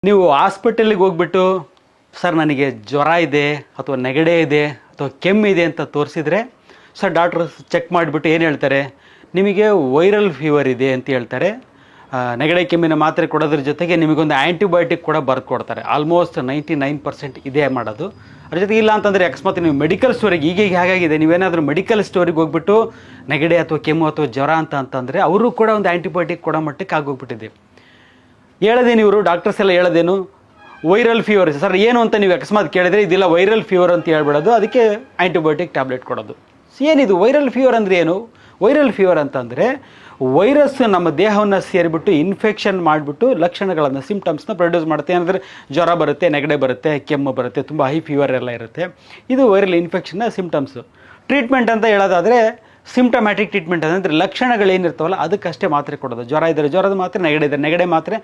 ನೀವು ಹಾಸ್ಪಿಟಲಿಗೆ ಹೋಗ್ಬಿಟ್ಟು ಸರ್ ನನಗೆ ಜ್ವರ ಇದೆ ಅಥವಾ ನೆಗಡೆ ಇದೆ ಅಥವಾ ಕೆಮ್ಮಿದೆ ಅಂತ ತೋರಿಸಿದರೆ ಸರ್ ಡಾಕ್ಟ್ರು ಚೆಕ್ ಮಾಡಿಬಿಟ್ಟು ಏನು ಹೇಳ್ತಾರೆ, ನಿಮಗೆ ವೈರಲ್ ಫೀವರ್ ಇದೆ ಅಂತ ಹೇಳ್ತಾರೆ. ನೆಗಡೆ ಕೆಮ್ಮಿನ ಮಾತ್ರೆ ಕೊಡೋದ್ರ ಜೊತೆಗೆ ನಿಮಗೊಂದು ಆ್ಯಂಟಿಬಯೋಟಿಕ್ ಕೂಡ ಬರ್ದು ಕೊಡ್ತಾರೆ. ಆಲ್ಮೋಸ್ಟ್ 99% ಇದೇ ಮಾಡೋದು. ಅದ್ರ ಜೊತೆಗೆ ಇಲ್ಲ ಅಂತಂದರೆ ಅಕಸ್ಮಾತ್ ನೀವು ಮೆಡಿಕಲ್ ಸ್ಟೋರಿಗೆ ಈಗ ಹೇಗಾಗಿದೆ, ನೀವೇನಾದರೂ ಮೆಡಿಕಲ್ ಸ್ಟೋರಿಗೆ ಹೋಗ್ಬಿಟ್ಟು ನೆಗಡೆ ಅಥವಾ ಕೆಮ್ಮು ಅಥವಾ ಜ್ವರ ಅಂತಂದರೆ ಅವರು ಕೂಡ ಒಂದು ಆ್ಯಂಟಿಬಯೋಟಿಕ್ ಕೊಡೋ ಮಟ್ಟಕ್ಕೆ ಆಗೋಗ್ಬಿಟ್ಟಿದೆ. ಹೇಳೋದೇನು ಇವರು ಡಾಕ್ಟರ್ಸ್ ಎಲ್ಲ ಹೇಳೋದೇನು, ವೈರಲ್ ಫೀವರ್ ಸರ್ ಏನು ಅಂತ ನೀವು ಅಕಸ್ಮಾತ್ ಕೇಳಿದರೆ ಇದಿಲ್ಲ ವೈರಲ್ ಫೀವರ್ ಅಂತ ಹೇಳ್ಬಿಡೋದು, ಅದಕ್ಕೆ ಆ್ಯಂಟಿಬಯೋಟಿಕ್ ಟ್ಯಾಬ್ಲೆಟ್ ಕೊಡೋದು. ಏನಿದು ವೈರಲ್ ಫೀವರ್ ಅಂದರೆ ಏನು? ವೈರಲ್ ಫೀವರ್ ಅಂತಂದರೆ ವೈರಸ್ ನಮ್ಮ ದೇಹವನ್ನು ಸೇರಿಬಿಟ್ಟು ಇನ್ಫೆಕ್ಷನ್ ಮಾಡಿಬಿಟ್ಟು ಲಕ್ಷಣಗಳನ್ನು ಸಿಂಪ್ಟಮ್ಸ್ನ ಪ್ರೊಡ್ಯೂಸ್ ಮಾಡುತ್ತೆ. ಏನಂದರೆ ಜ್ವರ ಬರುತ್ತೆ, ನೆಗಡೆ ಬರುತ್ತೆ, ಕೆಮ್ಮು ಬರುತ್ತೆ, ತುಂಬ ಹೈ ಫೀವರ್ ಎಲ್ಲ ಇರುತ್ತೆ. ಇದು ವೈರಲ್ ಇನ್ಫೆಕ್ಷನ್ನ ಸಿಂಪ್ಟಮ್ಸು. ಟ್ರೀಟ್ಮೆಂಟ್ ಅಂತ ಹೇಳೋದಾದರೆ ಸಿಂಪ್ಟಮ್ಯಾಟಿಕ್ ಟ್ರೀಟ್ಮೆಂಟ್ ಅಂದರೆ ಲಕ್ಷಣಗಳೇನಿರ್ತಾವಲ್ಲ ಅದಕ್ಕಷ್ಟೇ ಮಾತ್ರೆ ಕೊಡೋದು. ಜ್ವರ ಇದ್ದರೆ ಜ್ವರದ ಮಾತ್ರೆ, ನೆಗಡೆ ಇದ್ದರೆ ನೆಗಡೆ ಮಾತ್ರೆ,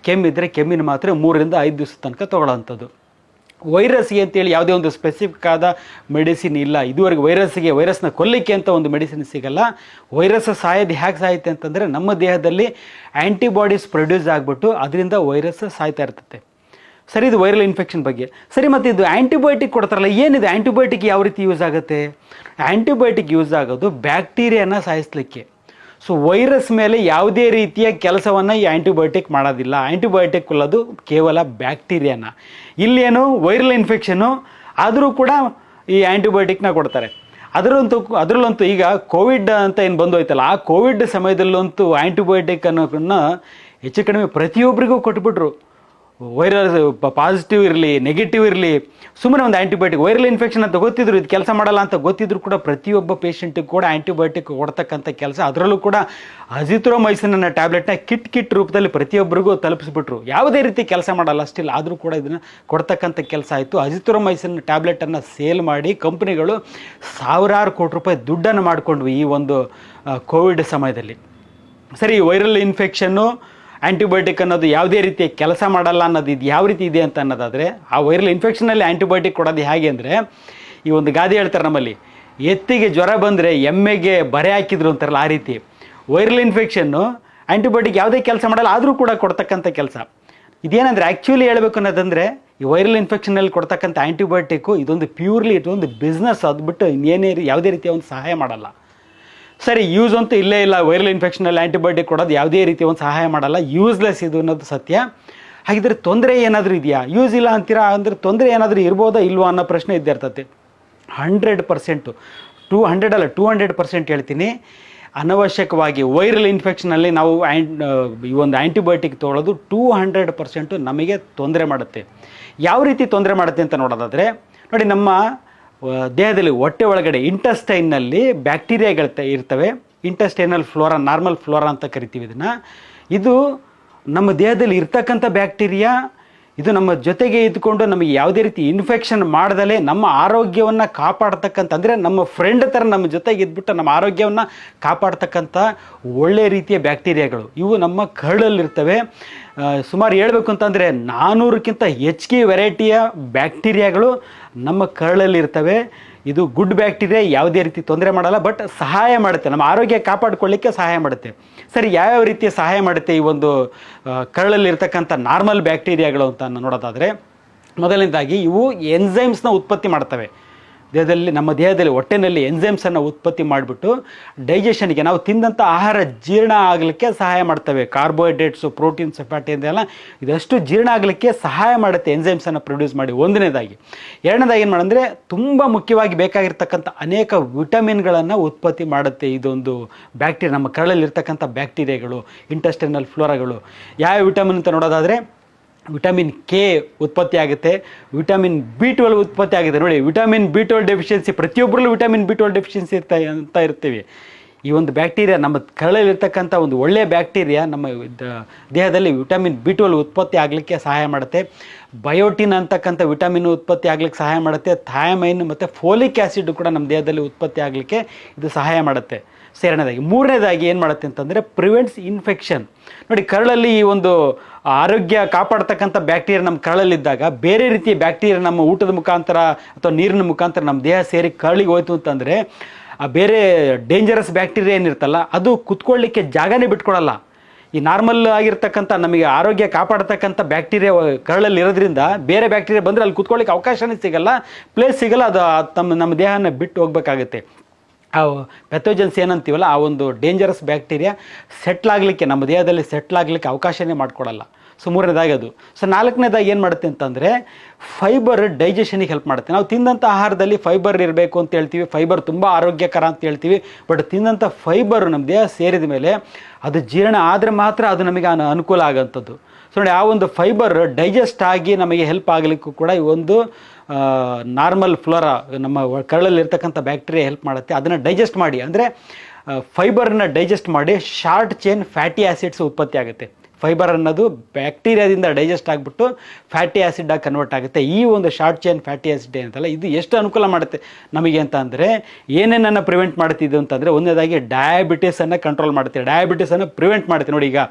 ಕೆಮ್ಮಿದ್ದರೆ ಕೆಮ್ಮಿನ ಮಾತ್ರೆ 3 ರಿಂದ 5 ದಿವಸದ ತನಕ ತೊಗೊಳ್ಳೋವಂಥದ್ದು. ವೈರಸ್ಗೆ ಅಂತೇಳಿ ಯಾವುದೇ ಒಂದು ಸ್ಪೆಸಿಫಿಕ್ ಆದ ಮೆಡಿಸಿನ್ ಇಲ್ಲ. ಇದುವರೆಗೆ ವೈರಸ್ನ ಕೊಲ್ಲಿಕ್ಕೆ ಅಂತ ಒಂದು ಮೆಡಿಸಿನ್ ಸಿಗಲ್ಲ. ವೈರಸ್ ಸಾಯೋದು ಹೇಗೆ ಸಾಯುತ್ತೆ ಅಂತಂದರೆ ನಮ್ಮ ದೇಹದಲ್ಲಿ ಆ್ಯಂಟಿಬಾಡೀಸ್ ಪ್ರೊಡ್ಯೂಸ್ ಆಗಿಬಿಟ್ಟು ಅದರಿಂದ ವೈರಸ್ ಸಾಯ್ತಾ ಇರ್ತದೆ. ಸರಿ, ಇದು ವೈರಲ್ ಇನ್ಫೆಕ್ಷನ್ ಬಗ್ಗೆ. ಸರಿ, ಮತ್ತು ಇದು ಆ್ಯಂಟಿಬಯೋಟಿಕ್ ಕೊಡ್ತಾರಲ್ಲ, ಏನಿದೆ ಆ್ಯಂಟಿಬಯೋಟಿಕ್ ಯಾವ ರೀತಿ ಯೂಸ್ ಆಗುತ್ತೆ? ಆ್ಯಂಟಿಬಯೋಟಿಕ್ ಯೂಸ್ ಆಗೋದು ಬ್ಯಾಕ್ಟೀರಿಯಾನ ಸಾಯಿಸಲಿಕ್ಕೆ. ಸೊ ವೈರಸ್ ಮೇಲೆ ಯಾವುದೇ ರೀತಿಯ ಕೆಲಸವನ್ನು ಈ ಆ್ಯಂಟಿಬಯೋಟಿಕ್ ಮಾಡೋದಿಲ್ಲ. ಆ್ಯಂಟಿಬಯೋಟಿಕ್ ಅಲ್ಲದು ಕೇವಲ ಬ್ಯಾಕ್ಟೀರಿಯಾನ. ಇಲ್ಲೇನು ವೈರಲ್ ಇನ್ಫೆಕ್ಷನ್ನು ಆದರೂ ಕೂಡ ಈ ಆ್ಯಂಟಿಬಯೋಟಿಕ್ನ ಕೊಡ್ತಾರೆ. ಅದರಲ್ಲಂತೂ ಈಗ ಕೋವಿಡ್ ಅಂತ ಏನು ಬಂದೋಯ್ತಲ್ಲ, ಆ ಕೋವಿಡ್ ಸಮಯದಲ್ಲಂತೂ ಆ್ಯಂಟಿಬಯೋಟಿಕ್ ಅನ್ನೋದನ್ನು ಹೆಚ್ಚು ಕಡಿಮೆ ಪ್ರತಿಯೊಬ್ಬರಿಗೂ ಕೊಟ್ಬಿಟ್ರು. ವೈರಲ್ ಪಾಸಿಟಿವ್ ಇರಲಿ ನೆಗೆಟಿವ್ ಇರಲಿ, ಸುಮ್ಮನೆ ಒಂದು ಆ್ಯಂಟಿಬಯೋಟಿಕ್. ವೈರಲ್ ಇನ್ಫೆಕ್ಷನ್ ಅಂತ ಗೊತ್ತಿದ್ರು, ಇದು ಕೆಲಸ ಮಾಡಲ್ಲ ಅಂತ ಗೊತ್ತಿದ್ರು ಕೂಡ ಪ್ರತಿಯೊಬ್ಬ ಪೇಷಂಟಿಗೆ ಕೂಡ ಆ್ಯಂಟಿಬಯೋಟಿಕ್ ಕೊಡ್ತಕ್ಕಂಥ ಕೆಲಸ, ಅದರಲ್ಲೂ ಕೂಡ ಅಜಿಥ್ರೋಮೈಸಿನ್ ಅನ್ನೋ ಟ್ಯಾಬ್ಲೆಟ್ನ ಕಿಟ್ ರೂಪದಲ್ಲಿ ಪ್ರತಿಯೊಬ್ಬರಿಗೂ ತಲುಪಿಸ್ಬಿಟ್ರು. ಯಾವುದೇ ರೀತಿ ಕೆಲಸ ಮಾಡಲ್ಲ ಸ್ಟಿಲ್, ಆದರೂ ಕೂಡ ಇದನ್ನು ಕೊಡ್ತಕ್ಕಂಥ ಕೆಲಸ ಆಯಿತು. ಅಜಿಥ್ರೋಮೈಸಿನ್ ಟ್ಯಾಬ್ಲೆಟನ್ನು ಸೇಲ್ ಮಾಡಿ ಕಂಪ್ನಿಗಳು ಸಾವಿರಾರು ಕೋಟಿ ರೂಪಾಯಿ ದುಡ್ಡನ್ನು ಮಾಡಿಕೊಂಡ್ವು ಈ ಒಂದು ಕೋವಿಡ್ ಸಮಯದಲ್ಲಿ. ಸರಿ, ವೈರಲ್ ಇನ್ಫೆಕ್ಷನ್ನು ಆ್ಯಂಟಿಬಯೋಟಿಕ್ ಅನ್ನೋದು ಯಾವುದೇ ರೀತಿಯ ಕೆಲಸ ಮಾಡಲ್ಲ ಅನ್ನೋದು ಇದು ಯಾವ ರೀತಿ ಇದೆ ಅಂತ ಅನ್ನೋದಾದರೆ, ಆ ವೈರಲ್ ಇನ್ಫೆಕ್ಷನಲ್ಲಿ ಆ್ಯಂಟಿಬಯೋಟಿಕ್ ಕೊಡೋದು ಹೇಗೆ ಅಂದರೆ, ಈ ಒಂದು ಗಾದೆ ಹೇಳ್ತಾರೆ ನಮ್ಮಲ್ಲಿ, ಎತ್ತಿಗೆ ಜ್ವರ ಬಂದರೆ ಎಮ್ಮೆಗೆ ಬರೆ ಹಾಕಿದ್ರು ಅಂತಾರಲ್ಲ, ಆ ರೀತಿ ವೈರಲ್ ಇನ್ಫೆಕ್ಷನ್ನು ಆ್ಯಂಟಿಬಯೋಟಿಕ್ ಯಾವುದೇ ಕೆಲಸ ಮಾಡಲ್ಲ, ಆದರೂ ಕೂಡ ಕೊಡ್ತಕ್ಕಂಥ ಕೆಲಸ. ಇದೇನಂದರೆ ಆ್ಯಕ್ಚುಲಿ ಹೇಳಬೇಕು ಅನ್ನೋದಂದರೆ, ಈ ವೈರಲ್ ಇನ್ಫೆಕ್ಷನಲ್ಲಿ ಕೊಡ್ತಕ್ಕಂಥ ಆ್ಯಂಟಿಬಯೋಟಿಕ್ಕು ಇದೊಂದು ಪ್ಯೂರ್ಲಿ ಇದೊಂದು ಬಿಸ್ನೆಸ್. ಅದು ಬಿಟ್ಟು ಇನ್ನೇನೇ ಯಾವುದೇ ರೀತಿಯ ಒಂದು ಸಹಾಯ ಮಾಡಲ್ಲ. ಸರಿ, ಯೂಸ್ ಅಂತೂ ಇಲ್ಲೇ ಇಲ್ಲ. ವೈರಲ್ ಇನ್ಫೆಕ್ಷನಲ್ಲಿ ಆ್ಯಂಟಿಬಯೋಟಿಕ್ ಕೊಡೋದು ಯಾವುದೇ ರೀತಿಯ ಒಂದು ಸಹಾಯ ಮಾಡಲ್ಲ, ಯೂಸ್ಲೆಸ್ ಇದು ಅನ್ನೋದು ಸತ್ಯ. ಹಾಗಿದ್ರೆ ತೊಂದರೆ ಏನಾದರೂ ಇದೆಯಾ? ಯೂಸ್ ಇಲ್ಲ ಅಂತೀರಾ ಅಂದರೆ ತೊಂದರೆ ಏನಾದರೂ ಇರ್ಬೋದಾ ಇಲ್ವಾ ಅನ್ನೋ ಪ್ರಶ್ನೆ ಇದ್ದೇ ಇರ್ತದೆ. 100%, 200% ಹೇಳ್ತೀನಿ, ಅನವಶ್ಯಕವಾಗಿ ವೈರಲ್ ಇನ್ಫೆಕ್ಷನಲ್ಲಿ ನಾವು ಈ ಒಂದು ಆ್ಯಂಟಿಬಯೋಟಿಕ್ ತೊಗೊಳ್ಳೋದು 200% ನಮಗೆ ತೊಂದರೆ ಮಾಡುತ್ತೆ. ಯಾವ ರೀತಿ ತೊಂದರೆ ಮಾಡುತ್ತೆ ಅಂತ ನೋಡೋದಾದರೆ, ನೋಡಿ, ನಮ್ಮ ದೇಹದಲ್ಲಿ ಹೊಟ್ಟೆ ಒಳಗಡೆ ಇಂಟೆಸ್ಟೈನ್ನಲ್ಲಿ ಬ್ಯಾಕ್ಟೀರಿಯಾಗಳು ಇರ್ತವೆ. ಇಂಟೆಸ್ಟೈನಲ್ ಫ್ಲೋರಾ, ನಾರ್ಮಲ್ ಫ್ಲೋರಾ ಅಂತ ಕರಿತೀವಿ ಇದನ್ನು. ಇದು ನಮ್ಮ ದೇಹದಲ್ಲಿ ಇರ್ತಕ್ಕಂಥ ಬ್ಯಾಕ್ಟೀರಿಯಾ. ಇದು ನಮ್ಮ ಜೊತೆಗೆ ಇದ್ದುಕೊಂಡು ನಮಗೆ ಯಾವುದೇ ರೀತಿ ಇನ್ಫೆಕ್ಷನ್ ಮಾಡ್ದಲೇ ನಮ್ಮ ಆರೋಗ್ಯವನ್ನು ಕಾಪಾಡ್ತಕ್ಕಂಥ, ಅಂದರೆ ನಮ್ಮ ಫ್ರೆಂಡ್ ಥರ ನಮ್ಮ ಜೊತೆಗೆ ಇದ್ಬಿಟ್ಟು ನಮ್ಮ ಆರೋಗ್ಯವನ್ನು ಕಾಪಾಡ್ತಕ್ಕಂಥ ಒಳ್ಳೆಯ ರೀತಿಯ ಬ್ಯಾಕ್ಟೀರಿಯಾಗಳು ಇವು ನಮ್ಮ ಕರಳಲ್ಲಿರ್ತವೆ. ಸುಮಾರು ಹೇಳಬೇಕು ಅಂತಂದರೆ 400ಕ್ಕಿಂತ ಹೆಚ್ಚಿಗೆ ವೆರೈಟಿಯ ಬ್ಯಾಕ್ಟೀರಿಯಾಗಳು ನಮ್ಮ ಕರಳಲ್ಲಿರ್ತವೆ. ಇದು ಗುಡ್ ಬ್ಯಾಕ್ಟೀರಿಯಾ, ಯಾವುದೇ ರೀತಿ ತೊಂದರೆ ಮಾಡಲ್ಲ, ಬಟ್ ಸಹಾಯ ಮಾಡುತ್ತೆ, ನಮ್ಮ ಆರೋಗ್ಯ ಕಾಪಾಡಿಕೊಳ್ಳಿಕ್ಕೆ ಸಹಾಯ ಮಾಡುತ್ತೆ. ಸರಿ, ಯಾವ್ಯಾವ ರೀತಿಯ ಸಹಾಯ ಮಾಡುತ್ತೆ ಈ ಒಂದು ಕರಳಲ್ಲಿರ್ತಕ್ಕಂಥ ನಾರ್ಮಲ್ ಬ್ಯಾಕ್ಟೀರಿಯಾಗಳು ಅಂತ ನೋಡೋದಾದರೆ, ಮೊದಲನೇದಾಗಿ ಇವು ಎನ್ಸೈಮ್ಸ್ನ ಉತ್ಪತ್ತಿ ಮಾಡ್ತವೆ. ನಮ್ಮ ದೇಹದಲ್ಲಿ ಹೊಟ್ಟೆನಲ್ಲಿ ಎನ್ಸೈಮ್ಸನ್ನು ಉತ್ಪತ್ತಿ ಮಾಡಿಬಿಟ್ಟು ಡೈಜೆಷನ್ಗೆ, ನಾವು ತಿಂದಂಥ ಆಹಾರ ಜೀರ್ಣ ಆಗಲಿಕ್ಕೆ ಸಹಾಯ ಮಾಡ್ತವೆ. ಕಾರ್ಬೋಹೈಡ್ರೇಟ್ಸು, ಪ್ರೋಟೀನ್ಸ್, ಫ್ಯಾಟ್ ಇದೆಲ್ಲ ಇದಷ್ಟು ಜೀರ್ಣ ಆಗಲಿಕ್ಕೆ ಸಹಾಯ ಮಾಡುತ್ತೆ ಎನ್ಸೈಮ್ಸನ್ನು ಪ್ರೊಡ್ಯೂಸ್ ಮಾಡಿ. ಒಂದನೇದಾಗಿ. ಎರಡನೇದಾಗಿ ಏನು ಮಾಡಂದರೆ, ತುಂಬ ಮುಖ್ಯವಾಗಿ ಬೇಕಾಗಿರ್ತಕ್ಕಂಥ ಅನೇಕ ವಿಟಮಿನ್ಗಳನ್ನು ಉತ್ಪತ್ತಿ ಮಾಡುತ್ತೆ ಇದೊಂದು ಬ್ಯಾಕ್ಟೀರಿಯಾ. ನಮ್ಮ ಕರಳಲ್ಲಿರ್ತಕ್ಕಂಥ ಬ್ಯಾಕ್ಟೀರಿಯಾಗಳು, ಇಂಟೆಸ್ಟೈನಲ್ ಫ್ಲೋರಾಗಳು ಯಾವ ವಿಟಮಿನ್ ಅಂತ ನೋಡೋದಾದರೆ, ವಿಟಮಿನ್ ಕೆ ಉತ್ಪತ್ತಿ ಆಗುತ್ತೆ, ವಿಟಮಿನ್ B12 ಉತ್ಪತ್ತಿ ಆಗುತ್ತೆ. ನೋಡಿ, ವಿಟಮಿನ್ B12 ಡೆಫಿಷಿಯನ್ಸಿ, ಪ್ರತಿಯೊಬ್ಬರಲ್ಲೂ ವಿಟಮಿನ್ B12 ಡೆಫಿಷಿಯನ್ಸಿ ಅಂತ ಇರ್ತೀವಿ. ಈ ಒಂದು ಬ್ಯಾಕ್ಟೀರಿಯಾ, ನಮ್ಮ ಕರಳಲ್ಲಿರ್ತಕ್ಕಂಥ ಒಂದು ಒಳ್ಳೆಯ ಬ್ಯಾಕ್ಟೀರಿಯಾ ನಮ್ಮ ದೇಹದಲ್ಲಿ ವಿಟಮಿನ್ B12 ಉತ್ಪತ್ತಿ ಆಗಲಿಕ್ಕೆ ಸಹಾಯ ಮಾಡುತ್ತೆ. ಬಯೋಟಿನ್ ಅಂತಕ್ಕಂಥ ವಿಟಮಿನ್ ಉತ್ಪತ್ತಿ ಆಗಲಿಕ್ಕೆ ಸಹಾಯ ಮಾಡುತ್ತೆ. ಥಯಾಮೈನ್ ಮತ್ತು ಫೋಲಿಕ್ ಆ್ಯಸಿಡ್ ಕೂಡ ನಮ್ಮ ದೇಹದಲ್ಲಿ ಉತ್ಪತ್ತಿ ಆಗಲಿಕ್ಕೆ ಇದು ಸಹಾಯ ಮಾಡುತ್ತೆ. ಎರಡನೇದಾಗಿ. ಮೂರನೇದಾಗಿ ಏನು ಮಾಡುತ್ತೆ ಅಂತಂದರೆ, ಪ್ರಿವೆಂಟ್ಸ್ ಇನ್ಫೆಕ್ಷನ್. ನೋಡಿ, ಕರಳಲ್ಲಿ ಈ ಒಂದು ಆರೋಗ್ಯ ಕಾಪಾಡ್ತಕ್ಕಂಥ ಬ್ಯಾಕ್ಟೀರಿಯಾ ನಮ್ಮ ಕರಳಲ್ಲಿದ್ದಾಗ ಬೇರೆ ರೀತಿಯ ಬ್ಯಾಕ್ಟೀರಿಯಾ ನಮ್ಮ ಊಟದ ಮುಖಾಂತರ ಅಥವಾ ನೀರಿನ ಮುಖಾಂತರ ನಮ್ಮ ದೇಹ ಸೇರಿ ಕರಳಿಗೆ ಹೋಯ್ತು ಅಂತಂದರೆ, ಆ ಬೇರೆ ಡೇಂಜರಸ್ ಬ್ಯಾಕ್ಟೀರಿಯಾ ಏನಿರ್ತಲ್ಲ ಅದು ಕುತ್ಕೊಳ್ಳಿಕ್ಕೆ ಜಾಗನೇ ಬಿಟ್ಕೊಡಲ್ಲ. ಈ ನಾರ್ಮಲ್ ಆಗಿರ್ತಕ್ಕಂಥ ನಮಗೆ ಆರೋಗ್ಯ ಕಾಪಾಡ್ತಕ್ಕಂಥ ಬ್ಯಾಕ್ಟೀರಿಯಾ ಕರಳಲ್ಲಿ ಇರೋದ್ರಿಂದ ಬೇರೆ ಬ್ಯಾಕ್ಟೀರಿಯಾ ಬಂದರೆ ಅಲ್ಲಿ ಕುತ್ಕೊಳ್ಳಿಕ್ಕೆ ಅವಕಾಶನೇ ಸಿಗಲ್ಲ, ಪ್ಲೇಸ್ ಸಿಗಲ್ಲ, ಅದು ನಮ್ಮ ದೇಹನ ಬಿಟ್ಟು ಹೋಗ್ಬೇಕಾಗುತ್ತೆ. ಆ ಪೆಥೋಜನ್ಸ್ ಏನಂತೀವಲ್ಲ, ಆ ಒಂದು ಡೇಂಜರಸ್ ಬ್ಯಾಕ್ಟೀರಿಯಾ ಸೆಟ್ಲಾಗಲಿಕ್ಕೆ, ನಮ್ಮ ದೇಹದಲ್ಲಿ ಸೆಟ್ಲಾಗಲಿಕ್ಕೆ ಅವಕಾಶನೇ ಮಾಡಿಕೊಡಲ್ಲ. ಸೊ ಮೂರನೇದಾಗಿ ಅದು. ಸೊ ನಾಲ್ಕನೇದಾಗಿ ಏನು ಮಾಡುತ್ತೆ ಅಂತಂದರೆ ಫೈಬರ್ ಡೈಜೆಷನಿಗೆ ಹೆಲ್ಪ್ ಮಾಡುತ್ತೆ. ನಾವು ತಿಂದಂಥ ಆಹಾರದಲ್ಲಿ ಫೈಬರ್ ಇರಬೇಕು ಅಂತ ಹೇಳ್ತೀವಿ, ಫೈಬರ್ ತುಂಬ ಆರೋಗ್ಯಕರ ಅಂತ ಹೇಳ್ತೀವಿ. ಬಟ್ ತಿಂದಂಥ ಫೈಬರು ನಮ್ಮ ದೇಹ ಸೇರಿದ ಮೇಲೆ ಅದು ಜೀರ್ಣ ಆದರೆ ಮಾತ್ರ ಅದು ನಮಗೆ ಅನುಕೂಲ ಆಗೋಂಥದ್ದು. ಸೊ ನೋಡಿ, ಆ ಒಂದು ಫೈಬರ್ ಡೈಜೆಸ್ಟ್ ಆಗಿ ನಮಗೆ ಹೆಲ್ಪ್ ಆಗಲಿಕ್ಕೂ ಕೂಡ ಈ ಒಂದು ನಾರ್ಮಲ್ ಫ್ಲೋರಾ, ನಮ್ಮ ಕರಳಲ್ಲಿರ್ತಕ್ಕಂಥ ಬ್ಯಾಕ್ಟೀರಿಯಾ ಹೆಲ್ಪ್ ಮಾಡುತ್ತೆ. ಅದನ್ನು ಡೈಜೆಸ್ಟ್ ಮಾಡಿ, ಅಂದರೆ ಫೈಬರ್ನ ಡೈಜೆಸ್ಟ್ ಮಾಡಿ ಶಾರ್ಟ್ ಚೈನ್ ಫ್ಯಾಟಿ ಆ್ಯಸಿಡ್ಸ್ ಉತ್ಪತ್ತಿ ಆಗುತ್ತೆ. ಫೈಬರ್ ಅನ್ನೋದು ಬ್ಯಾಕ್ಟೀರಿಯಾದಿಂದ ಡೈಜೆಸ್ಟ್ ಆಗಿಬಿಟ್ಟು ಫ್ಯಾಟಿ ಆ್ಯಸಿಡಾಗಿ ಕನ್ವರ್ಟ್ ಆಗುತ್ತೆ. ಈ ಒಂದು ಶಾರ್ಟ್ ಚೈನ್ ಫ್ಯಾಟಿ ಆ್ಯಸಿಡ್ ಏನಂತಲ್ಲ, ಇದು ಎಷ್ಟು ಅನುಕೂಲ ಮಾಡುತ್ತೆ ನಮಗೆ ಅಂತ ಅಂದರೆ, ಏನೇನನ್ನು ಪ್ರಿವೆಂಟ್ ಮಾಡ್ತಿದ್ದು ಅಂತಂದರೆ, ಒಂದನೇದಾಗಿ ಡಯಾಬಿಟಿಸನ್ನು ಕಂಟ್ರೋಲ್ ಮಾಡುತ್ತೆ, ಡಯಾಬಿಟಿಸನ್ನು ಪ್ರಿವೆಂಟ್ ಮಾಡುತ್ತೆ. ನೋಡಿ, ಈಗ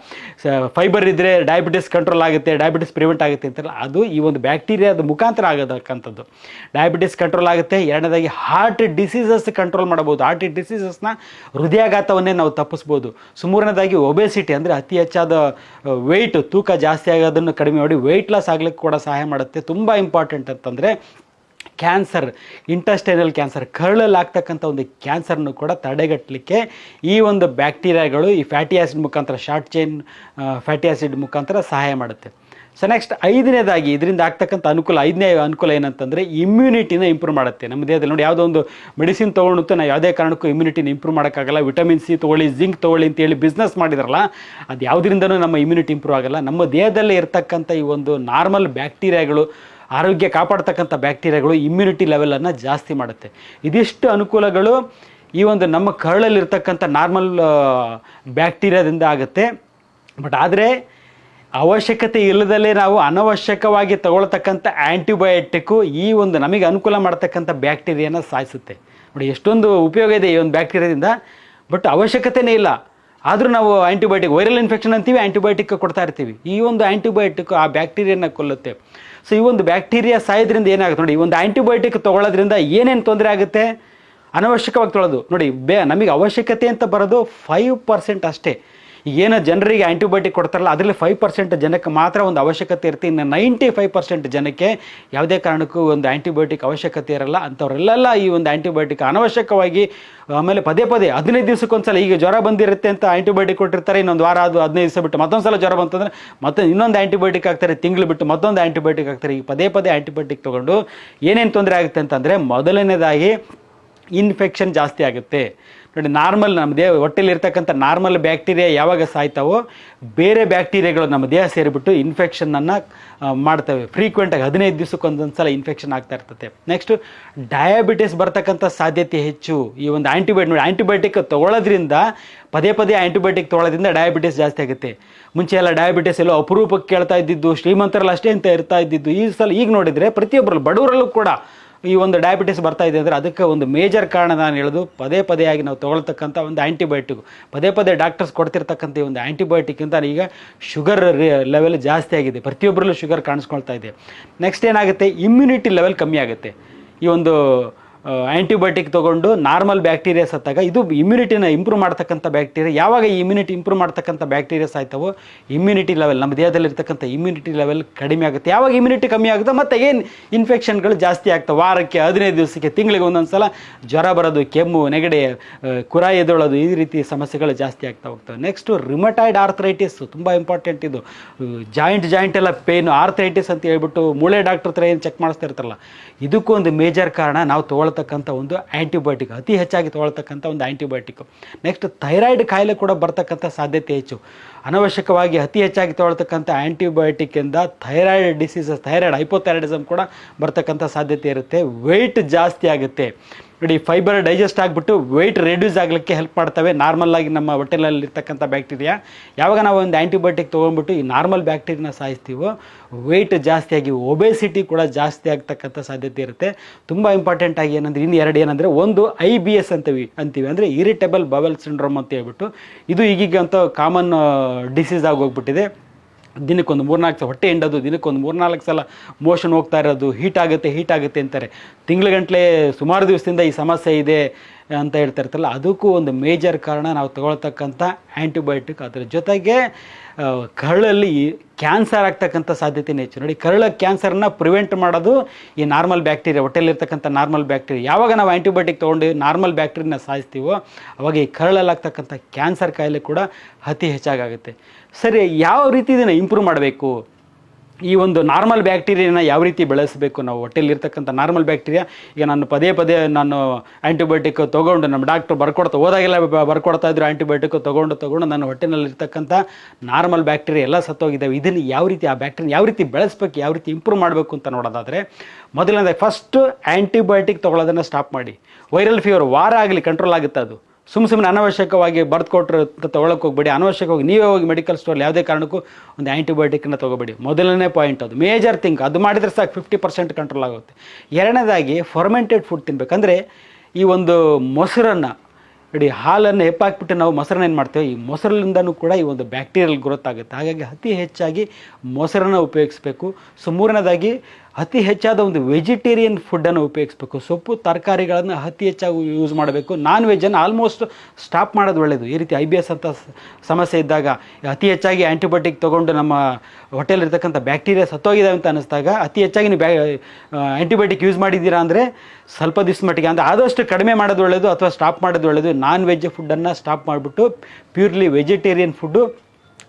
ಫೈಬರ್ ಇದ್ದರೆ ಡಯಾಬಿಟಿಸ್ ಕಂಟ್ರೋಲ್ ಆಗುತ್ತೆ, ಡಯಾಬಿಟಿಸ್ ಪ್ರಿವೆಂಟ್ ಆಗುತ್ತೆ ಅಂತಲ್ಲ, ಅದು ಈ ಒಂದು ಬ್ಯಾಕ್ಟೀರಿಯಾದ ಮುಖಾಂತರ ಆಗೋದಕ್ಕಂಥದ್ದು. ಡಯಾಬಿಟಿಸ್ ಕಂಟ್ರೋಲ್ ಆಗುತ್ತೆ. ಎರಡನೇದಾಗಿ ಹಾರ್ಟ್ ಡಿಸೀಸಸ್ ಕಂಟ್ರೋಲ್ ಮಾಡಬಹುದು, ಹಾರ್ಟ್ ಡಿಸೀಸಸ್ನ, ಹೃದಯಾಘಾತವನ್ನೇ ನಾವು ತಪ್ಪಿಸ್ಬೋದು. ಸೊ ಮೂರನೇದಾಗಿ ಒಬೆಸಿಟಿ, ಅಂದರೆ ಅತಿ ಹೆಚ್ಚಾದ ವೆಯ್ಟ್, ತೂಕ ಜಾಸ್ತಿ ಆಗೋದನ್ನು ಕಡಿಮೆ ಮಾಡಿ ವೆಯ್ಟ್ ಲಾಸ್ ಆಗ್ಲಿಕ್ಕೆ ಕೂಡ ಸಹಾಯ ಮಾಡುತ್ತೆ. ತುಂಬ ಇಂಪಾರ್ಟೆಂಟ್ ಅಂತಂದರೆ ಕ್ಯಾನ್ಸರ್, ಇಂಟೆಸ್ಟೈನಲ್ ಕ್ಯಾನ್ಸರ್, ಕರಳಲ್ಲಿ ಆಗ್ತಕ್ಕಂಥ ಒಂದು ಕ್ಯಾನ್ಸರ್ನು ಕೂಡ ತಡೆಗಟ್ಟಲಿಕ್ಕೆ ಈ ಒಂದು ಬ್ಯಾಕ್ಟೀರಿಯಾಗಳು ಈ ಫ್ಯಾಟಿ ಆ್ಯಸಿಡ್ ಮುಖಾಂತರ, ಶಾರ್ಟ್ ಚೈನ್ ಫ್ಯಾಟಿ ಆ್ಯಸಿಡ್ ಮುಖಾಂತರ ಸಹಾಯ ಮಾಡುತ್ತೆ. ಸೊ ನೆಕ್ಸ್ಟ್ ಐದನೇದಾಗಿ ಇದರಿಂದ ಆಗ್ತಕ್ಕಂಥ ಅನುಕೂಲ, ಐದನೇ ಅನುಕೂಲ ಏನಂತಂದರೆ ಇಮ್ಯುನಿಟಿನ ಇಂಪ್ರೂವ್ ಮಾಡುತ್ತೆ ನಮ್ಮ ದೇಹದಲ್ಲಿ. ನೋಡಿ, ಯಾವುದೋ ಒಂದು ಮೆಡಿಸಿನ್ ತೊಗೊಂಡು ನಾವು ಯಾವುದೇ ಕಾರಣಕ್ಕೂ ಇಮ್ಯುನಿಟಿನ ಇಂಪ್ರೂವ್ ಮಾಡೋಕ್ಕಾಗಲ್ಲ. ವಿಟಮಿನ್ ಸಿ ತೊಗೊಳ್ಳಿ, ಜಿಂಕ್ ತೊಗೊಳ್ಳಿ ಅಂತೇಳಿ ಬಿಸ್ನೆಸ್ ಮಾಡಿದ್ರಲ್ಲ, ಅದು ಯಾವುದರಿಂದನೂ ನಮ್ಮ ಇಮ್ಯುನಿಟಿ ಇಂಪ್ರೂವ್ ಆಗಲ್ಲ. ನಮ್ಮ ದೇಹದಲ್ಲೇ ಇರ್ತಕ್ಕಂಥ ಈ ಒಂದು ನಾರ್ಮಲ್ ಬ್ಯಾಕ್ಟೀರಿಯಾಗಳು, ಆರೋಗ್ಯ ಕಾಪಾಡ್ತಕ್ಕಂಥ ಬ್ಯಾಕ್ಟೀರಿಯಾಗಳು ಇಮ್ಯುನಿಟಿ ಲೆವೆಲನ್ನು ಜಾಸ್ತಿ ಮಾಡುತ್ತೆ. ಇದಿಷ್ಟು ಅನುಕೂಲಗಳು ಈ ಒಂದು ನಮ್ಮ ಕರಳಲ್ಲಿರ್ತಕ್ಕಂಥ ನಾರ್ಮಲ್ ಬ್ಯಾಕ್ಟೀರಿಯಾದಿಂದ ಆಗುತ್ತೆ. ಬಟ್ ಆದರೆ ಅವಶ್ಯಕತೆ ಇಲ್ಲದಲ್ಲೇ ನಾವು ಅನವಶ್ಯಕವಾಗಿ ತಗೊಳ್ತಕ್ಕಂಥ ಆ್ಯಂಟಿಬಯೋಟಿಕ್ಕು ಈ ಒಂದು ನಮಗೆ ಅನುಕೂಲ ಮಾಡ್ತಕ್ಕಂಥ ಬ್ಯಾಕ್ಟೀರಿಯಾನ ಸಾಯಿಸುತ್ತೆ. ನೋಡಿ, ಎಷ್ಟೊಂದು ಉಪಯೋಗ ಇದೆ ಈ ಒಂದು ಬ್ಯಾಕ್ಟೀರಿಯಾದಿಂದ, ಬಟ್ ಅವಶ್ಯಕತೆಯೇ ಇಲ್ಲ. ಆದರೂ ನಾವು ಆ್ಯಂಟಿಬಯೋಟಿಕ್, ವೈರಲ್ ಇನ್ಫೆಕ್ಷನ್ ಅಂತೀವಿ, ಆ್ಯಂಟಿಬಯೋಟಿಕ್ ಕೊಡ್ತಾ ಇರ್ತೀವಿ. ಈ ಒಂದು ಆ್ಯಂಟಿಬಯೋಟಿಕ್ ಆ ಬ್ಯಾಕ್ಟೀರಿಯಾನ ಕೊಲ್ಲುತ್ತೆ. ಸೊ ಈ ಒಂದು ಬ್ಯಾಕ್ಟೀರಿಯಾ ಸಾಯೋದ್ರಿಂದ ಏನಾಗುತ್ತೆ ನೋಡಿ, ಈ ಒಂದು ಆ್ಯಂಟಿಬಯೋಟಿಕ್ ತೊಗೊಳ್ಳೋದ್ರಿಂದ ಏನೇನು ತೊಂದರೆ ಆಗುತ್ತೆ, ಅನವಶ್ಯಕವಾಗಿ ತೊಗೊಳ್ಳೋದು. ನೋಡಿ, ನಮಗೆ ಅವಶ್ಯಕತೆ ಅಂತ ಬರೋದು 5% ಅಷ್ಟೇ. ಏನು ಜನರಿಗೆ ಆ್ಯಂಟಿಬಯೋಟಿಕ್ ಕೊಡ್ತಾರಲ್ಲ, ಅದರಲ್ಲಿ 5% ಜನಕ್ಕೆ ಮಾತ್ರ ಒಂದು ಅವಶ್ಯಕತೆ ಇರುತ್ತೆ. ಇನ್ನು 95% ಜನಕ್ಕೆ ಯಾವುದೇ ಕಾರಣಕ್ಕೂ ಒಂದು ಆ್ಯಂಟಿಬಯೋಟಿಕ್ ಅವಶ್ಯಕತೆ ಇರಲ್ಲ. ಅಂಥವ್ರೆಲ್ಲ ಈ ಒಂದು ಆ್ಯಂಟಿಬಯೋಟಿಕ್ ಅನವಶ್ಯಕವಾಗಿ, ಆಮೇಲೆ ಪದೇ 15 ದಿವಸಕ್ಕೊಂದ್ಸಲ, ಈಗ ಜ್ವರ ಬಂದಿರುತ್ತೆ ಅಂತ ಆ್ಯಂಟಿಬಯೋಟಿಕ್ ಕೊಟ್ಟಿರ್ತಾರೆ, ಇನ್ನೊಂದು ವಾರ ಅದು 15 ದಿವಸ ಬಿಟ್ಟು ಮತ್ತೊಂದು ಸಲ ಜ್ವರ ಬಂತಂದರೆ ಮತ್ತೆ ಇನ್ನೊಂದು ಆ್ಯಂಟಿಬಯೋಟಿಕ್ ಹಾಕ್ತಾರೆ, ತಿಂಗಳು ಬಿಟ್ಟು ಮತ್ತೊಂದು ಆ್ಯಂಟಿಬಯೋಟಿಕ್ ಹಾಕ್ತಾರೆ. ಈ ಪದೇ ಆ್ಯಂಟಿಬಯೋಟಿಕ್ ತೊಗೊಂಡು ಏನೇನು ತೊಂದರೆ ಆಗುತ್ತೆ ಅಂತಂದರೆ, ಮೊದಲನೇದಾಗಿ ಇನ್ಫೆಕ್ಷನ್ ಜಾಸ್ತಿ ಆಗುತ್ತೆ. ನೋಡಿ, ನಾರ್ಮಲ್ ನಮ್ಮ ದೇಹ ಹೊಟ್ಟೆಲಿರ್ತಕ್ಕಂಥ ನಾರ್ಮಲ್ ಬ್ಯಾಕ್ಟೀರಿಯಾ ಯಾವಾಗ ಸಾಯ್ತಾವೋ, ಬೇರೆ ಬ್ಯಾಕ್ಟೀರಿಯಾಗಳು ನಮ್ಮ ದೇಹ ಸೇರಿಬಿಟ್ಟು ಇನ್ಫೆಕ್ಷನನ್ನು ಮಾಡ್ತವೆ. ಫ್ರೀಕ್ವೆಂಟಾಗಿ 15 ದಿವಸಕ್ಕೊಂದೊಂದು ಸಲ ಇನ್ಫೆಕ್ಷನ್ ಆಗ್ತಾ ಇರ್ತದೆ. ನೆಕ್ಸ್ಟು ಡಯಾಬಿಟಿಸ್ ಬರ್ತಕ್ಕಂಥ ಸಾಧ್ಯತೆ ಹೆಚ್ಚು. ಈ ಒಂದು ಆ್ಯಂಟಿಬಯೋಟಿಕ್ ತೊಗೊಳ್ಳೋದ್ರಿಂದ, ಪದೇ ಆ್ಯಂಟಿಬಯೋಟಿಕ್ ತೊಗೊಳ್ಳೋದ್ರಿಂದ ಡಯಾಬಿಟಿಸ್ ಜಾಸ್ತಿ ಆಗುತ್ತೆ. ಮುಂಚೆ ಎಲ್ಲ ಡಯಾಬಿಟಿಸ್ ಎಲ್ಲೋ ಅಪರೂಪಕ್ಕೆ ಕೇಳ್ತಾ ಇದ್ದಿದ್ದು, ಶ್ರೀಮಂತರಲ್ಲಿ ಅಷ್ಟೇ ಅಂತ ಇರ್ತಾ ಇದ್ದಿದ್ದು. ಈ ಸಲ ಈಗ ನೋಡಿದರೆ ಪ್ರತಿಯೊಬ್ಬರಲ್ಲೂ, ಬಡವರಲ್ಲೂ ಕೂಡ ಈ ಒಂದು ಡಯಾಬಿಟಿಸ್ ಬರ್ತಾ ಇದೆ. ಅಂದರೆ ಅದಕ್ಕೆ ಒಂದು ಮೇಜರ್ ಕಾರಣ ನಾನು ಹೇಳೋದು, ಪದೇ ಆಗಿ ನಾವು ತೊಗೊಳ್ತಕ್ಕಂಥ ಒಂದು ಆ್ಯಂಟಿಬಯೋಟಿಕ್, ಪದೇ ಡಾಕ್ಟರ್ಸ್ ಕೊಡ್ತಿರ್ತಕ್ಕಂಥ ಈ ಒಂದು ಆ್ಯಂಟಿಬಯೋಟಿಕ್ಕಿಂತ ಈಗ ಶುಗರ್ ಲೆವೆಲ್ ಜಾಸ್ತಿ ಆಗಿದೆ. ಪ್ರತಿಯೊಬ್ಬರಲ್ಲೂ ಶುಗರ್ ಕಾಣಿಸ್ಕೊಳ್ತಾ ಇದೆ. ನೆಕ್ಸ್ಟ್ ಏನಾಗುತ್ತೆ, ಇಮ್ಯುನಿಟಿ ಲೆವೆಲ್ ಕಮ್ಮಿ ಆಗುತ್ತೆ. ಈ ಒಂದು ಆ್ಯಂಟಿಬಯೋಟಿಕ್ ತೊಗೊಂಡು ನಾರ್ಮಲ್ ಬ್ಯಾಕ್ಟೀರಿಯಾ ಸತ್ತಾಗ, ಇದು ಇಮ್ಯುನಿಟಿನ ಇಂಪ್ರೂವ್ ಮಾಡ್ತಕ್ಕಂಥ ಬ್ಯಾಕ್ಟೀರಿಯಾ. ಯಾವಾಗ ಈ ಇಮ್ಯುನಿಟಿ ಇಂಪ್ರೂವ್ ಮಾಡ್ತಕ್ಕಂಥ ಬ್ಯಾಕ್ಟೀರಿಯಾಸ್ ಆಯ್ತವೋ, ಇಮ್ಯುನಿಟಿ ಲೆವೆಲ್, ನಮ್ಮ ದೇಹದಲ್ಲಿರ್ತಕ್ಕಂಥ ಇಮ್ಯುನಿಟಿ ಲೆವೆಲ್ ಕಡಿಮೆ ಆಗುತ್ತೆ. ಯಾವಾಗ ಇಮ್ಯುನಿಟಿ ಕಮ್ಮಿ ಆಗುತ್ತೆ, ಮತ್ತು ಏನು ಇನ್ಫೆಕ್ಷನ್ಗಳು ಜಾಸ್ತಿ ಆಗ್ತವೆ. ವಾರಕ್ಕೆ, 15 ದಿವಸಕ್ಕೆ, ತಿಂಗಳಿಗೆ ಒಂದೊಂದು ಸಲ ಜ್ವರ ಬರೋದು, ಕೆಮ್ಮು, ನೆಗಡಿ, ಕುರ ಎದೊಳೋದು, ಈ ರೀತಿ ಸಮಸ್ಯೆಗಳು ಜಾಸ್ತಿ ಆಗ್ತಾ ಹೋಗ್ತವೆ. ನೆಕ್ಸ್ಟು ರಿಮಟೈಡ್ ಆರ್ಥರೈಟಿಸ್, ತುಂಬ ಇಂಪಾರ್ಟೆಂಟ್ ಇದು. ಜಾಯಿಂಟ್ ಎಲ್ಲ ಪೇನು, ಆರ್ಥರೈಟಿಸ್ ಅಂತ ಹೇಳ್ಬಿಟ್ಟು ಮೂಳೆ ಡಾಕ್ಟರ್ ಹತ್ರ ಏನು ಚೆಕ್ ಮಾಡಿಸ್ತಾ ಇರ್ತಾರಲ್ಲ, ಇದಕ್ಕೂ ಒಂದು ಮೇಜರ್ ಕಾರಣ ನಾವು ತೊಗೊಳ್ತಕ್ಕಂಥ ಒಂದು ಆ್ಯಂಟಿಬಯೋಟಿಕ್, ಅತಿ ಹೆಚ್ಚಾಗಿ ತೊಗೊಳ್ತಕ್ಕಂಥ ಒಂದು ಆ್ಯಂಟಿಬಯೋಟಿಕ್. ನೆಕ್ಸ್ಟ್ ಥೈರಾಯ್ಡ್ ಕಾಯಿಲೆ ಕೂಡ ಬರ್ತಕ್ಕಂಥ ಸಾಧ್ಯತೆ ಹೆಚ್ಚು. ಅನವಶ್ಯಕವಾಗಿ ಅತಿ ಹೆಚ್ಚಾಗಿ ತೊಗೊಳ್ತಕ್ಕಂಥ ಆ್ಯಂಟಿಬಯೋಟಿಕ್ಕಿಂದ ಥೈರಾಯ್ಡ್ ಡಿಸೀಸಸ್, ಹೈಪೋಥೈರಾಯ್ಡಿಸಮ್ ಕೂಡ ಬರ್ತಕ್ಕಂಥ ಸಾಧ್ಯತೆ ಇರುತ್ತೆ. ವೆಯ್ಟ್ ಜಾಸ್ತಿ ಆಗುತ್ತೆ. ನೋಡಿ, ಫೈಬರ್ ಡೈಜೆಸ್ಟ್ ಆಗಿಬಿಟ್ಟು ವೆಯ್ಟ್ ರೆಡ್ಯೂಸ್ ಆಗಲಿಕ್ಕೆ ಹೆಲ್ಪ್ ಮಾಡ್ತವೆ ನಾರ್ಮಲಾಗಿ ನಮ್ಮ ಹೊಟ್ಟೆನಲ್ಲಿರ್ತಕ್ಕಂಥ ಬ್ಯಾಕ್ಟೀರಿಯಾ. ಯಾವಾಗ ನಾವು ಒಂದು ಆ್ಯಂಟಿಬಯೋಟಿಕ್ ತೊಗೊಂಡ್ಬಿಟ್ಟು ಈ ನಾರ್ಮಲ್ ಬ್ಯಾಕ್ಟೀರಿಯಾನ ಸಾಯಿಸ್ತೀವೋ, ವೆಯ್ಟ್ ಜಾಸ್ತಿಯಾಗಿ ಒಬೆಸಿಟಿ ಕೂಡ ಜಾಸ್ತಿ ಆಗ್ತಕ್ಕಂಥ ಸಾಧ್ಯತೆ ಇರುತ್ತೆ. ತುಂಬ ಇಂಪಾರ್ಟೆಂಟ್ ಆಗಿ ಏನಂದರೆ, ಇನ್ನು ಎರಡು ಏನಂದರೆ, ಒಂದು IBS ಅಂತೀವಿ, ಅಂದರೆ ಇರಿಟೇಬಲ್ ಬವೆಲ್ ಸಿಂಡ್ರೋಮ್ ಅಂತ ಹೇಳ್ಬಿಟ್ಟು, ಇದು ಈಗೀಗಂತ ಕಾಮನ್ ಡಿಸೀಸ್ ಆಗಿ ಹೋಗ್ಬಿಟ್ಟಿದೆ. ದಿನಕ್ಕೊಂದು 3-4 ಸಲ ಹೊಟ್ಟೆ ಹಿಂಡೋದು, ದಿನಕ್ಕೊಂದು 3-4 ಸಲ ಮೋಷನ್ ಹೋಗ್ತಾ ಇರೋದು, ಹೀಟ್ ಆಗುತ್ತೆ ಅಂತಾರೆ. ತಿಂಗ್ಳುಗಂಟ್ಲೆ ಸುಮಾರು ದಿವಸದಿಂದ ಈ ಸಮಸ್ಯೆ ಇದೆ, ಅಂತ ಹೇಳ್ತಾ ಇರ್ತಾರಲ್ಲ, ಅದಕ್ಕೂ ಒಂದು ಮೇಜರ್ ಕಾರಣ ನಾವು ತಗೊಳ್ತಕ್ಕಂಥ ಆ್ಯಂಟಿಬಯೋಟಿಕ್. ಅದ್ರ ಜೊತೆಗೆ ಕರಳಲ್ಲಿ ಕ್ಯಾನ್ಸರ್ ಆಗ್ತಕ್ಕಂಥ ಸಾಧ್ಯತೆನೇ ಹೆಚ್ಚು. ನೋಡಿ, ಕರಳ ಕ್ಯಾನ್ಸರ್ನ ಪ್ರಿವೆಂಟ್ ಮಾಡೋದು ಈ ನಾರ್ಮಲ್ ಬ್ಯಾಕ್ಟೀರಿಯಾ, ಹೊಟ್ಟೆಲಿರ್ತಕ್ಕಂಥ ನಾರ್ಮಲ್ ಬ್ಯಾಕ್ಟೀರಿಯಾ. ಯಾವಾಗ ನಾವು ಆ್ಯಂಟಿಬಯೋಟಿಕ್ ತೊಗೊಂಡು ನಾರ್ಮಲ್ ಬ್ಯಾಕ್ಟೀರಿಯನ ಸಾಯಿಸ್ತೀವೋ ಅವಾಗ ಈ ಕರಳಲ್ಲಾಗ್ತಕ್ಕಂಥ ಕ್ಯಾನ್ಸರ್ ಕಾಯಿಲೆ ಕೂಡ ಅತಿ ಹೆಚ್ಚಾಗುತ್ತೆ. ಸರಿ, ಯಾವ ರೀತಿ ಇದನ್ನು ಇಂಪ್ರೂವ್ ಮಾಡಬೇಕು? ಈ ಒಂದು ನಾರ್ಮಲ್ ಬ್ಯಾಕ್ಟೀರಿಯಾನ ಯಾವ ರೀತಿ ಬೆಳೆಸಬೇಕು? ನಾವು ಹೊಟ್ಟೆಲಿರ್ತಕ್ಕಂಥ ನಾರ್ಮಲ್ ಬ್ಯಾಕ್ಟೀರಿಯಾ, ಈಗ ನಾನು ಪದೇ ನಾನು ಆ್ಯಂಟಿಬಯೋಟಿಕ್ ತೊಗೊಂಡು ನಮ್ಮ ಡಾಕ್ಟ್ರು ಹೋದಾಗೆಲ್ಲ ಬರ್ಕೊಡ್ತಾ ಇದ್ರು, ಆ್ಯಂಟಿಬಯೋಟಿಕ್ ತೊಗೊಂಡು ನನ್ನ ಹೊಟ್ಟೆನಲ್ಲಿರ್ತಕ್ಕಂಥ ನಾರ್ಮಲ್ ಬ್ಯಾಕ್ಟೀರಿಯಾ ಎಲ್ಲ ಸತ್ತೋಗಿದ್ದಾವೆ. ಇದನ್ನು ಯಾವ ರೀತಿ, ಆ ಬ್ಯಾಕ್ಟೀರಿಯಾ ಯಾವ ರೀತಿ ಬೆಳೆಸ್ಬೇಕು, ಯಾವ ರೀತಿ ಇಂಪ್ರೂವ್ ಮಾಡಬೇಕು ಅಂತ ನೋಡೋದಾದರೆ, ಮೊದಲನೇದಾಗಿ ಫಸ್ಟು ಆ್ಯಂಟಿಬಯೋಟಿಕ್ ತೊಗೊಳ್ಳೋದನ್ನು ಸ್ಟಾಪ್ ಮಾಡಿ. ವೈರಲ್ ಫೀವರ್ ವಾರ ಆಗಲಿ ಕಂಟ್ರೋಲ್ ಆಗುತ್ತೆ. ಅದು ಸುಮ್ಮನೆ ಅನಾವಶ್ಯಕವಾಗಿ ಬರೆದು ಕೊಟ್ಟರು ತೊಗೊಳಕ್ಕೆ ಹೋಗ್ಬೇಡಿ. ಅನಾವಶ್ಯಕವಾಗಿ ನೀವೇ ಹೋಗಿ ಮೆಡಿಕಲ್ ಸ್ಟೋರ್ ಯಾವುದೇ ಕಾರಣಕ್ಕೂ ಒಂದು ಆ್ಯಂಟಿಬಯೋಟಿಕ್ನ ತೊಗೋಬೇಡಿ. ಮೊದಲನೇ ಪಾಯಿಂಟ್, ಅದು ಮೇಜರ್ ಥಿಂಗ್. ಅದು ಮಾಡಿದರೆ ಸಾಕು 50% ಕಂಟ್ರೋಲ್ ಆಗುತ್ತೆ. ಎರಡನೇದಾಗಿ ಫರ್ಮೆಂಟೆಡ್ ಫುಡ್ ತಿನ್ನಬೇಕಂದ್ರೆ, ಈ ಒಂದು ಮೊಸರನ್ನು ನೋಡಿ, ಹಾಲನ್ನು ಹೆಪ್ಪಾಕ್ಬಿಟ್ಟು ನಾವು ಮೊಸರನ್ನ ಏನು ಮಾಡ್ತೇವೆ, ಈ ಮೊಸರಿನಿಂದನೂ ಕೂಡ ಈ ಒಂದು ಬ್ಯಾಕ್ಟೀರಿಯಲ್ ಗ್ರೋತ್ ಆಗುತ್ತೆ. ಹಾಗಾಗಿ ಅತಿ ಹೆಚ್ಚಾಗಿ ಮೊಸರನ್ನು ಉಪಯೋಗಿಸಬೇಕು. ಸೊ ಮೂರನೇದಾಗಿ ಅತಿ ಹೆಚ್ಚಾದ ಒಂದು ವೆಜಿಟೇರಿಯನ್ ಫುಡ್ಡನ್ನು ಉಪಯೋಗಿಸಬೇಕು. ಸೊಪ್ಪು ತರಕಾರಿಗಳನ್ನು ಅತಿ ಹೆಚ್ಚಾಗಿ ಯೂಸ್ ಮಾಡಬೇಕು. ನಾನ್ ವೆಜ್ಜನ್ನು ಆಲ್ಮೋಸ್ಟ್ ಸ್ಟಾಪ್ ಮಾಡೋದು ಒಳ್ಳೆಯದು. ಈ ರೀತಿ IBS ಅಂತ ಸಮಸ್ಯೆ ಇದ್ದಾಗ, ಅತಿ ಹೆಚ್ಚಾಗಿ ಆ್ಯಂಟಿಬಯೋಟಿಕ್ ತೊಗೊಂಡು ನಮ್ಮ ಹೊಟ್ಟೆಲಿರ್ತಕ್ಕಂಥ ಬ್ಯಾಕ್ಟೀರಿಯಾ ಸತ್ತೋಗಿದ್ದಾವೆ ಅಂತ ಅನ್ನಿಸ್ದಾಗ, ಅತಿ ಹೆಚ್ಚಾಗಿ ನೀವು ಆ್ಯಂಟಿಬಯೋಟಿಕ್ ಯೂಸ್ ಮಾಡಿದ್ದೀರಾ ಅಂದರೆ ಸ್ವಲ್ಪ ದಿವಸ ಮಟ್ಟಿಗೆ, ಅಂದರೆ ಆದಷ್ಟು ಕಡಿಮೆ ಮಾಡೋದು ಒಳ್ಳೆಯದು ಅಥವಾ ಸ್ಟಾಪ್ ಮಾಡೋದು ಒಳ್ಳೆಯದು. ನಾನ್ ವೆಜ್ ಫುಡ್ಡನ್ನು ಸ್ಟಾಪ್ ಮಾಡಿಬಿಟ್ಟು ಪ್ಯೂರ್ಲಿ ವೆಜಿಟೇರಿಯನ್ ಫುಡ್ಡು,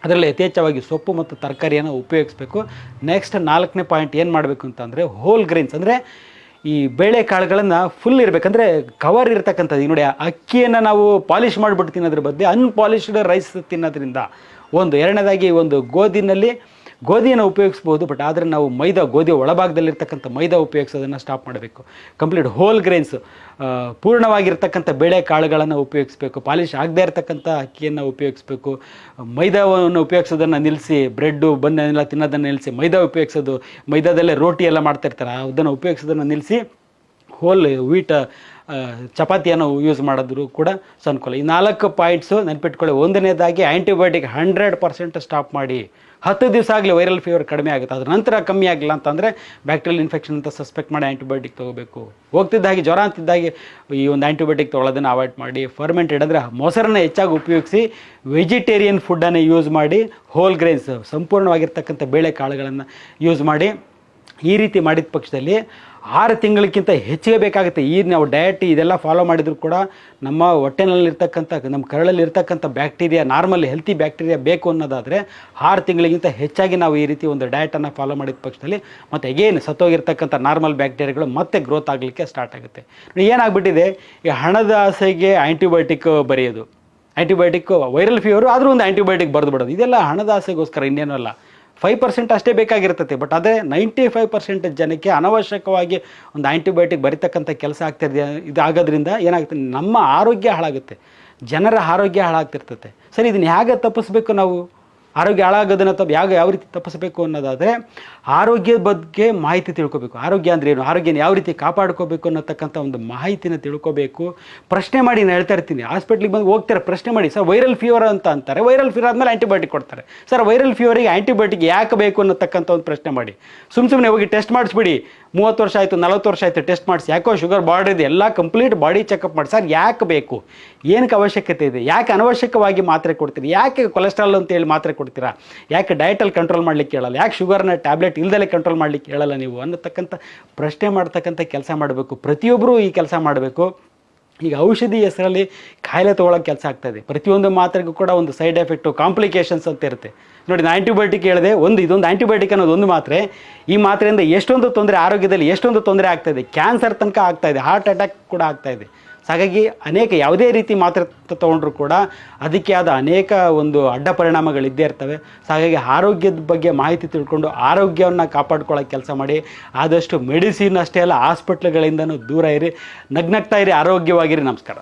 ಅದರಲ್ಲಿ ಯಥೇಚ್ಛವಾಗಿ ಸೊಪ್ಪು ಮತ್ತು ತರಕಾರಿಯನ್ನು ಉಪಯೋಗಿಸ್ಬೇಕು. ನೆಕ್ಸ್ಟ್ 4ನೇ ಪಾಯಿಂಟ್ ಏನು ಮಾಡಬೇಕು ಅಂತಂದರೆ, ಹೋಲ್ ಗ್ರೈನ್ಸ್ ಅಂದರೆ ಈ ಬೇಳೆಕಾಳುಗಳನ್ನು ಫುಲ್ ಇರಬೇಕಂದ್ರೆ ಕವರ್ ಇರ್ತಕ್ಕಂಥದ್ದು. ಈಗ ನೋಡಿ, ಅಕ್ಕಿಯನ್ನು ನಾವು ಪಾಲಿಷ್ ಮಾಡಿಬಿಟ್ಟು ತಿನ್ನೋದ್ರ ಬದಲು ಅನ್ಪಾಲಿಷ್ಡ್ ರೈಸ್ ತಿನ್ನೋದ್ರಿಂದ ಒಂದು. ಎರಡನೇದಾಗಿ ಒಂದು ಗೋಧಿಯನ್ನು ಉಪಯೋಗಿಸ್ಬೋದು, ಬಟ್ ಆದರೆ ನಾವು ಗೋಧಿ ಒಳಭಾಗದಲ್ಲಿರ್ತಕ್ಕಂಥ ಮೈದಾ ಉಪಯೋಗಿಸೋದನ್ನು ಸ್ಟಾಪ್ ಮಾಡಬೇಕು. ಕಂಪ್ಲೀಟ್ ಹೋಲ್ ಗ್ರೈನ್ಸ್, ಪೂರ್ಣವಾಗಿರ್ತಕ್ಕಂಥ ಬೇಳೆಕಾಳುಗಳನ್ನು ಉಪಯೋಗಿಸ್ಬೇಕು. ಪಾಲಿಷ್ ಆಗದೇ ಇರತಕ್ಕಂಥ ಅಕ್ಕಿಯನ್ನು ಉಪಯೋಗಿಸ್ಬೇಕು. ಮೈದಾವನ್ನು ಉಪಯೋಗಿಸೋದನ್ನು ನಿಲ್ಲಿಸಿ, ಬ್ರೆಡ್ಡು ಬನ್ನೆಲ್ಲ ತಿನ್ನೋದನ್ನು ನಿಲ್ಲಿಸಿ, ಮೈದಾ ಉಪಯೋಗಿಸೋದು, ಮೈದಾದಲ್ಲೇ ರೋಟಿ ಎಲ್ಲ ಮಾಡ್ತಾಯಿರ್ತಾರೆ, ಅದನ್ನು ಉಪಯೋಗಿಸೋದನ್ನು ನಿಲ್ಲಿಸಿ ಹೋಲ್ ವೀಟ್ ಚಪಾತಿಯನ್ನು ಯೂಸ್ ಮಾಡಿದ್ರು ಕೂಡ ಅನುಕೂಲ. ಈ 4 ಪಾಯಿಂಟ್ಸು ನೆನ್ಪಿಟ್ಕೊಳ್ಳಿ. ಒಂದನೇದಾಗಿ ಆ್ಯಂಟಿಬಯೋಟಿಕ್ 100% ಸ್ಟಾಪ್ ಮಾಡಿ. 10 ದಿವಸ ಆಗಲಿ ವೈರಲ್ ಫೀವರ್ ಕಡಿಮೆ ಆಗುತ್ತೆ. ಅದ್ರ ನಂತರ ಕಮ್ಮಿ ಆಗಿಲ್ಲ ಅಂತಂದರೆ ಬ್ಯಾಕ್ಟೀರಿಯಲ್ ಇನ್ಫೆಕ್ಷನ್ ಅಂತ ಸಸ್ಪೆಕ್ಟ್ ಮಾಡಿ ಆ್ಯಂಟಿಬಯೋಟಿಕ್ ತೊಗೋಬೇಕು. ಹೋಗ್ತಿದ್ದಾಗೆ ಜ್ವರ ಅಂತಿದ್ದಾಗೆ ಈ ಒಂದು ಆ್ಯಂಟಿಬಯೋಟಿಕ್ ತೊಗೊಳ್ಳೋದನ್ನು ಅವಾಯ್ಡ್ ಮಾಡಿ. ಫರ್ಮೆಂಟೆಡ್ ಅಂದರೆ ಮೊಸರನ್ನು ಹೆಚ್ಚಾಗಿ ಉಪಯೋಗಿಸಿ, ವೆಜಿಟೇರಿಯನ್ ಫುಡ್ಡನ್ನು ಯೂಸ್ ಮಾಡಿ, ಹೋಲ್ ಗ್ರೈನ್ಸ್ ಸಂಪೂರ್ಣವಾಗಿರ್ತಕ್ಕಂಥ ಬೇಳೆಕಾಳುಗಳನ್ನು ಯೂಸ್ ಮಾಡಿ. ಈ ರೀತಿ ಮಾಡಿದ ಪಕ್ಷದಲ್ಲಿ 6 ತಿಂಗಳಿಗಿಂತ ಹೆಚ್ಚಿಗೆ ಬೇಕಾಗುತ್ತೆ. ಈ ನಾವು ಡಯಟ್ ಇದೆಲ್ಲ ಫಾಲೋ ಮಾಡಿದರೂ ಕೂಡ ನಮ್ಮ ಹೊಟ್ಟೆನಲ್ಲಿರ್ತಕ್ಕಂಥ, ನಮ್ಮ ಕರಳಲ್ಲಿರ್ತಕ್ಕಂಥ ಬ್ಯಾಕ್ಟೀರಿಯಾ, ನಾರ್ಮಲ್ ಹೆಲ್ತಿ ಬ್ಯಾಕ್ಟೀರಿಯಾ ಬೇಕು ಅನ್ನೋದಾದರೆ 6 ತಿಂಗಳಿಗಿಂತ ಹೆಚ್ಚಾಗಿ ನಾವು ಈ ರೀತಿ ಒಂದು ಡಯಟನ್ನು ಫಾಲೋ ಮಾಡಿದ ಪಕ್ಷದಲ್ಲಿ ಮತ್ತು ಅಗೇನ್ ಸತ್ತೋಗಿರ್ತಕ್ಕಂಥ ನಾರ್ಮಲ್ ಬ್ಯಾಕ್ಟೀರಿಯಾಗಳು ಮತ್ತೆ ಗ್ರೋತ್ ಆಗಲಿಕ್ಕೆ ಸ್ಟಾರ್ಟ್ ಆಗುತ್ತೆ. ಏನಾಗ್ಬಿಟ್ಟಿದೆ, ಈ ಹಣದ ಆಸೆಗೆ ಆ್ಯಂಟಿಬಯೋಟಿಕ್ ಬರೆಯೋದು, ಆ್ಯಂಟಿಬಯೋಟಿಕ್ ವೈರಲ್ ಫೀವರು ಆದರೂ ಒಂದು ಆ್ಯಂಟಿಬಯೋಟಿಕ್ ಬರೆದು ಬಿಡೋದು, ಇದೆಲ್ಲ ಹಣದ ಆಸೆಗೋಸ್ಕರ, ಇನ್ನೇನೂ ಅಲ್ಲ. 5% ಅಷ್ಟೇ ಬೇಕಾಗಿರ್ತದೆ. ಬಟ್ ಅದೇ 95% ಜನಕ್ಕೆ ಅನವಶ್ಯಕವಾಗಿ ಒಂದು ಆ್ಯಂಟಿಬಯೋಟಿಕ್ ಬರೀತಕ್ಕಂಥ ಕೆಲಸ ಆಗ್ತಿದೆ. ಇದಾಗೋದ್ರಿಂದ ಏನಾಗುತ್ತೆ, ನಮ್ಮ ಆರೋಗ್ಯ ಹಾಳಾಗುತ್ತೆ, ಜನರ ಆರೋಗ್ಯ ಹಾಳಾಗ್ತಿರ್ತದೆ. ಸರಿ, ಇದನ್ನು ಹೇಗೆ ತಪ್ಪಿಸ್ಬೇಕು ನಾವು? ಆರೋಗ್ಯ ಹಾಳಾಗೋದನ್ನು ಯಾವ ರೀತಿ ತಪ್ಪಿಸಬೇಕು ಅನ್ನೋದಾದರೆ, ಆರೋಗ್ಯದ ಬಗ್ಗೆ ಮಾಹಿತಿ ತಿಳ್ಕೊಬೇಕು. ಆರೋಗ್ಯ ಅಂದರೆ ಏನು, ಆರೋಗ್ಯನ ಯಾವ ರೀತಿ ಕಾಪಾಡ್ಕೋಬೇಕು ಅನ್ನೋತಕ್ಕಂಥ ಒಂದು ಮಾಹಿತಿನ ತಿಳ್ಕೊಬೇಕು. ಪ್ರಶ್ನೆ ಮಾಡಿ, ನಾನು ಹೇಳ್ತಾ ಇರ್ತೀನಿ, ಹಾಸ್ಪಿಟ್ಲಿಗೆ ಬಂದು ಹೋಗ್ತಾರೆ, ಪ್ರಶ್ನೆ ಮಾಡಿ, ಸರ್ ವೈರಲ್ ಫೀವರ್ ಅಂತ ಅಂತಾರೆ, ವೈರಲ್ ಫೀವರ್ ಆದಮೇಲೆ ಆ್ಯಂಟಿಬಯೋಟಿಕ್ ಕೊಡ್ತಾರೆ. ಸರ್ ವೈರಲ್ ಫೀವರಿಗೆ ಆ್ಯಂಟಿಬಯೋಟಿಕ್ ಯಾಕೆ ಬೇಕು ಅನ್ನೋತಕ್ಕಂಥ ಒಂದು ಪ್ರಶ್ನೆ ಮಾಡಿ. ಸುಮ್ಮನೆ ಹೋಗಿ ಟೆಸ್ಟ್ ಮಾಡಿಸ್ಬಿಡಿ. 30 ವರ್ಷ ಆಯಿತು, 40 ವರ್ಷ ಆಯಿತು, ಟೆಸ್ಟ್ ಮಾಡಿಸಿ, ಯಾಕೋ ಶುಗರ್ ಬಾಡಿದೆ, ಎಲ್ಲ ಕಂಪ್ಲೀಟ್ ಬಾಡಿ ಚೆಕಪ್ ಮಾಡಿ. ಸರ್ ಯಾಕೆ ಬೇಕು, ಏನಕ್ಕೆ ಅವಶ್ಯಕತೆ ಇದೆ, ಯಾಕೆ ಅನವಶ್ಯಕವಾಗಿ ಮಾತ್ರೆ ಕೊಡ್ತೀರಿ, ಯಾಕೆ ಕೊಲೆಸ್ಟ್ರಾಲ್ ಅಂತೇಳಿ ಮಾತ್ರೆ ಕೊಡ್ತೀರಾ, ಯಾಕೆ ಡಯಟಲ್ಲಿ ಕಂಟ್ರೋಲ್ ಮಾಡಲಿಕ್ಕೆ ಹೇಳಲ್ಲ, ಯಾಕೆ ಶುಗರ್ನ ಟ್ಯಾಬ್ಲೆಟ್ ಇಲ್ದಲೇ ಕಂಟ್ರೋಲ್ ಮಾಡಲಿಕ್ಕೆ ಹೇಳಲ್ಲ ನೀವು ಅನ್ನತಕ್ಕಂಥ ಪ್ರಶ್ನೆ ಮಾಡ್ತಕ್ಕಂಥ ಕೆಲಸ ಮಾಡಬೇಕು. ಪ್ರತಿಯೊಬ್ಬರೂ ಈ ಕೆಲಸ ಮಾಡಬೇಕು. ಈಗ ಔಷಧಿ ಹೆಸರಲ್ಲಿ ಕಾಯಿಲೆ ತೊಗೊಳಕ್ಕೆ ಕೆಲಸ ಆಗ್ತಾಯಿದೆ. ಪ್ರತಿಯೊಂದು ಮಾತ್ರೆಗೂ ಕೂಡ ಒಂದು ಸೈಡ್ ಎಫೆಕ್ಟು, ಕಾಂಪ್ಲಿಕೇಶನ್ಸ್ ಅಂತ ಇರುತ್ತೆ. ನೋಡಿ, ನಾನು ಆ್ಯಂಟಿಬಯೋಟಿಕ್ ಹೇಳಿದೆ, ಇದೊಂದು ಆ್ಯಂಟಿಬಯೋಟಿಕ್ ಅನ್ನೋದು ಒಂದು ಮಾತ್ರೆ. ಈ ಮಾತ್ರೆಯಿಂದ ಎಷ್ಟೊಂದು ತೊಂದರೆ, ಆರೋಗ್ಯದಲ್ಲಿ ಎಷ್ಟೊಂದು ತೊಂದರೆ ಆಗ್ತಾಯಿದೆ, ಕ್ಯಾನ್ಸರ್ ತನಕ ಆಗ್ತಾಯಿದೆ, ಹಾರ್ಟ್ ಅಟ್ಯಾಕ್ ಕೂಡ ಆಗ್ತಾಯಿದೆ. ಹಾಗಾಗಿ ಯಾವುದೇ ರೀತಿ ಮಾತ್ರೆ ತೊಗೊಂಡ್ರೂ ಕೂಡ ಅದಕ್ಕೆ ಆದ ಅನೇಕ ಒಂದು ಅಡ್ಡ ಪರಿಣಾಮಗಳಿದ್ದೇ ಇರ್ತವೆ. ಹಾಗಾಗಿ ಆರೋಗ್ಯದ ಬಗ್ಗೆ ಮಾಹಿತಿ ತಿಳ್ಕೊಂಡು ಆರೋಗ್ಯವನ್ನು ಕಾಪಾಡ್ಕೊಳ್ಳೋಕೆ ಕೆಲಸ ಮಾಡಿ. ಆದಷ್ಟು ಮೆಡಿಸಿನ್ ಅಷ್ಟೇ ಅಲ್ಲ, ಹಾಸ್ಪಿಟ್ಲ್ಗಳಿಂದನೂ ದೂರ ಇರಿ, ನಗ್ನಗ್ತಾ ಇರಿ, ಆರೋಗ್ಯವಾಗಿರಿ. ನಮಸ್ಕಾರ.